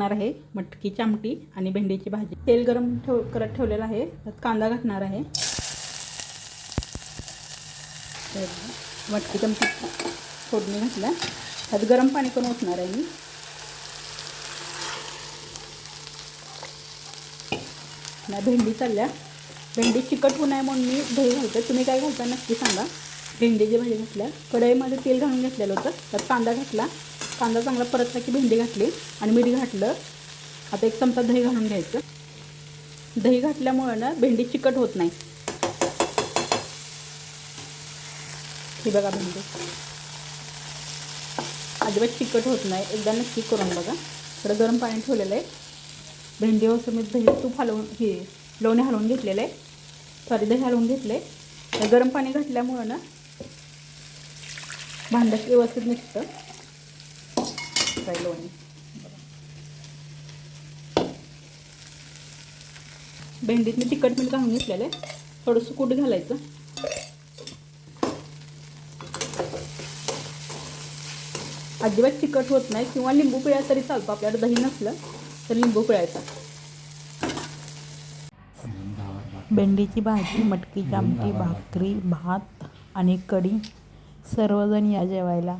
करणार आहे मटकीची आमटी आणि भेंडीची भाजी। तेल गरम करत ठेवलेलं आहे, त्यात कांदा घालणार आहे। मटकीची आमटी फोडणी घातल्या, त्यात गरम पाणी पण ओतणार आहे मी। भेंडी चालल्या, भेंडी चिकट होऊ नये म्हणून मी दही घालते। तुम्ही काय घालता नक्की सांगा। भेंडीची भाजी घातल्या, कढईमध्ये तेल घालून घेतलेलं होतं, त्यात कांदा घातला, कांदा चांगला परतला की भेंडी घातली आणि मीठ घातलं। आता 1 चमचा दही घालून घ्यायचं। दही घातल्यामुळे ना भेंडी चिकट होत नाही। ही बघा भेंडी अजिबात चिकट होत नाही, एकदा नक्की करून बघा। थोडं गरम पाणी ठेवलेलं आहे, भेंडीवर मी दही तूप हलवून लोणी हलवून घेतलेलं आहे, सॉरी दही हलवून घेतले। गरम पाणी घातल्यामुळे ना भांड्यात व्यवस्थित निघतं लोणी। भेंडीत मी तिखट मीठ घालून घेतलेलं आहे, थोडंसं कूट घालायचं। अजिबात चिकट होत नाही, किंवा लिंबू पिळा तरी चालतो, आपल्याला दही नसलं तर लिंबू पिळायचा। भेंडीची भाजी, मटकीची आमटी, भाकरी, भात आणि कढी, सर्वजण या जेवायला।